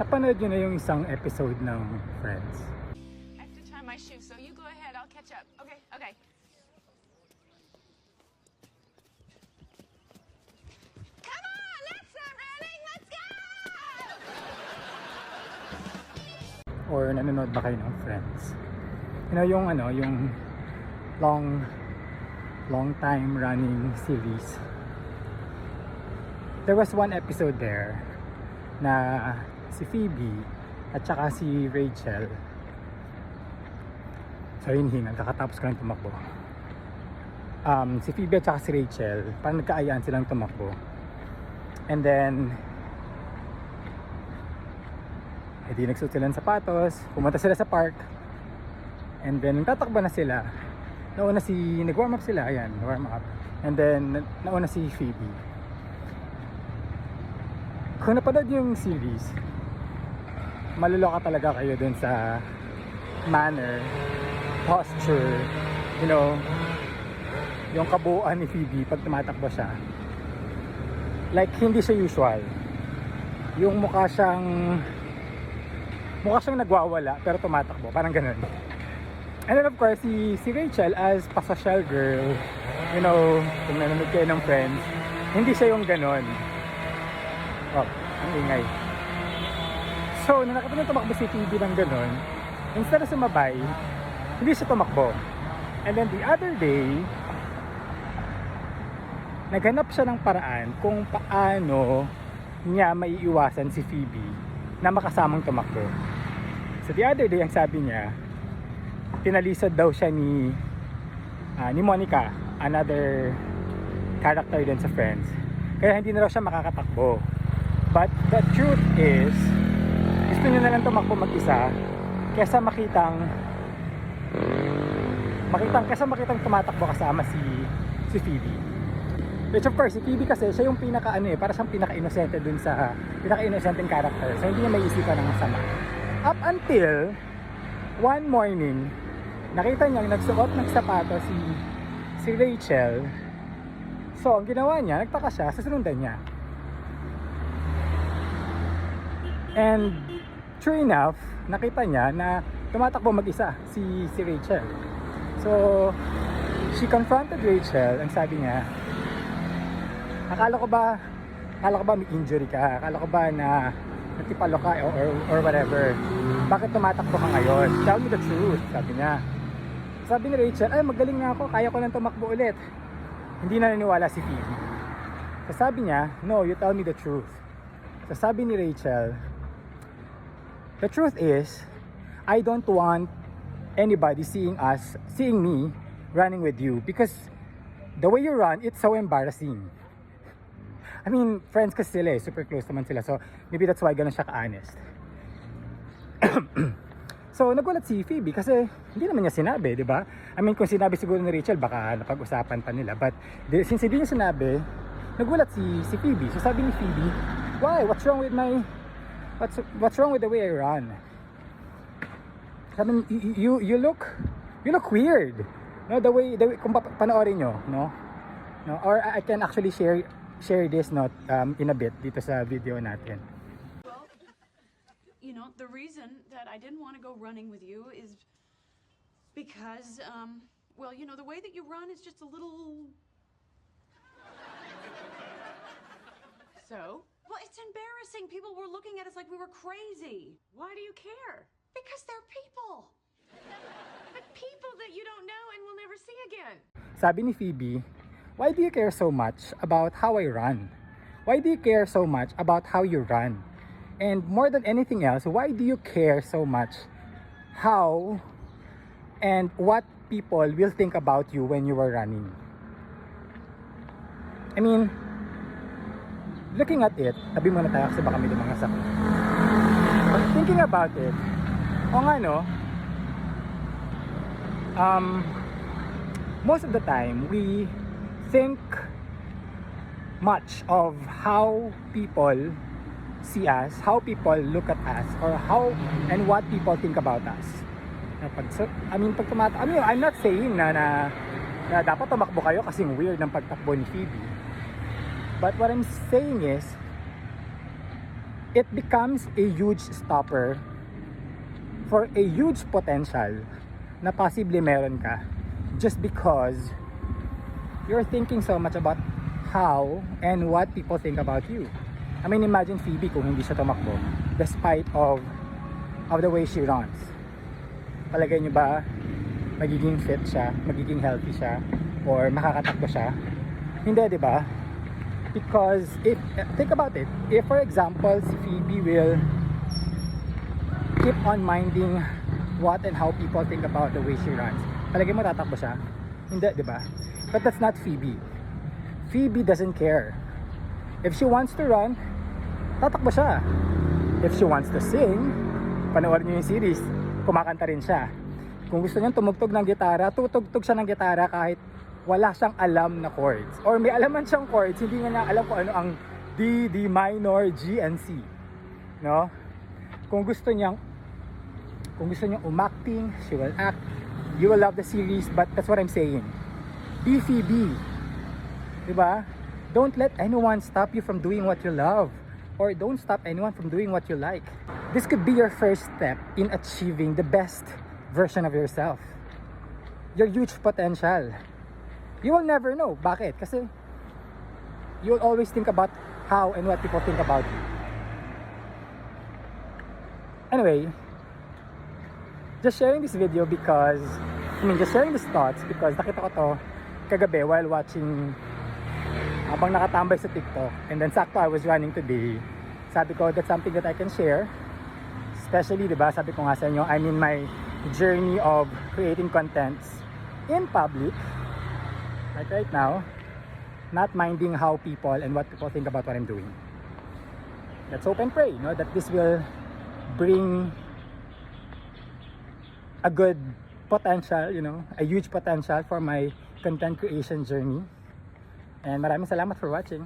Napanood nyo na yung isang episode ng Friends. I have to tie my shoes, so you go ahead, I'll catch up. Okay, okay. Come on, let's start running, let's go! Or nanonood ba kayo ng Friends? You know, yung long time running series. There was one episode there na si Phoebe at saka si Rachel. So yun, kakatapos ko lang tumakbo. Si Phoebe at saka si Rachel, parang nagkaayaan silang tumakbo. And then edi nagsuot sila ng sapatos, pumunta sila sa park. And then tatakbo na sila. Nag-warm up sila, ayan, warm up. And then nauna si Phoebe. Kung napanood yung series, maluloka talaga kayo dun sa manner, posture, you know, yung kabuuan ni Phoebe pag tumatakbo siya. Like, hindi siya usual. Yung mukha siyang nagwawala pero tumatakbo, parang ganun. And then of course, si Rachel as pa-social girl, you know, kung nanonood kayo ng Friends, hindi siya yung ganun. Oh, ang ingay. So, nung nakita nung tumakbo si Phoebe ng ganun, instead na sumabay, hindi siya tumakbo. And then the other day, naghanap siya ng paraan kung paano niya maiiwasan si Phoebe na makasamang tumakbo. So the other day, ang sabi niya, pinalisod daw siya ni Monica, another character din sa Friends. Kaya hindi na raw siya makakatakbo. But the truth is, gusto niya na lang tumakbo mag-isa kesa makitang tumatakbo kasama si Phoebe. Which of course, si Phoebe kasi siya yung para siyang pinaka-innocente dun sa pinaka-innocenteng character. So hindi niya may isipan ng masama. Up until one morning, nakita niya nagsuot ng sapato si Rachel. So ang ginawa niya, nagtaka siya, susundan niya. And true enough, nakita niya na tumatakbo mag-isa si Rachel. So she confronted Rachel. Ang sabi niya, akala ko ba may injury ka? Akala ko ba na natipalo ka or whatever? Bakit tumatakbo ka ngayon? Tell me the truth, sabi niya. Sabi ni Rachel, ay magaling na ako, kaya ko nang tumakbo ulit. Hindi na naniwala si Phoebe. So sabi niya, no, you tell me the truth. So sabi ni Rachel, the truth is, I don't want anybody seeing me running with you because the way you run, it's so embarrassing. I mean, friends kasi sila super close naman sila. So, maybe that's why ganun siya ka-honest. So, nagulat si Phoebe kasi hindi naman niya sinabi, di ba? I mean, kung sinabi siguro ni Rachel, baka napag-usapan pa nila. But, since hindi niya sinabi, nagulat si Phoebe. So, sabi ni Phoebe, why? What's wrong with the way I run? Sabi, you look weird. No, the way kung panoorin nyo, no? Or I can actually share this in a bit dito sa video natin. Well, you know, the reason that I didn't want to go running with you is because, well, you know, the way that you run is just a little... So? Well, it's embarrassing. People were looking at us like we were crazy. Why do you care? Because they're people. But people that you don't know and will never see again. Sabi ni Phoebe, why do you care so much about how I run? Why do you care so much about how you run? And more than anything else, why do you care so much how and what people will think about you when you are running? I mean, looking at it, tabi muna tayo kasi baka may mga sakit. Thinking about it, o nga no, most of the time we think much of how people see us, how people look at us, or how and what people think about us. I'm not saying na dapat tumakbo kayo kasing weird ng pagtakbo ni Phoebe. But what I'm saying is, it becomes a huge stopper for a huge potential na possibly meron ka just because you're thinking so much about how and what people think about you. I mean, imagine Phoebe kung hindi siya tumakbo despite of the way she runs. Palagay niyo ba magiging fit siya, magiging healthy siya, or makakatakbo siya? Hindi, di ba? Because if think about it, if for example si Phoebe will keep on minding what and how people think about the way she runs, palagay mo tatakbo siya? Hindi, di ba? But that's not Phoebe. Phoebe doesn't care. If she wants to run, tatakbo siya. If she wants to sing, panoorin niyo yung series, kumakanta rin siya. Kung gusto niyang tumugtog ng gitara, tutugtog siya ng gitara kahit wala siyang alam na chords. Or may alaman siyang chords, hindi niya alam kung ano ang D, D minor, G, and C. No? Kung gusto niyang umacting, she will act. You will love the series, but that's what I'm saying. Be Phoebe. Diba? Don't let anyone stop you from doing what you love. Or don't stop anyone from doing what you like. This could be your first step in achieving the best version of yourself. Your huge potential. You will never know. Bakit? Kasi you'll always think about how and what people think about you. Anyway, just sharing this video because, just sharing these thoughts because nakita ko to kagabi while watching, habang nakatambay sa TikTok, and then sakto I was running today. Sabi ko, that's something that I can share. Especially, di ba, sabi ko nga sa inyo, I'm in my journey of creating contents in public, like right now, not minding how people and what people think about what I'm doing. Let's hope and pray, that this will bring a good potential, a huge potential for my content creation journey. And maraming salamat for watching.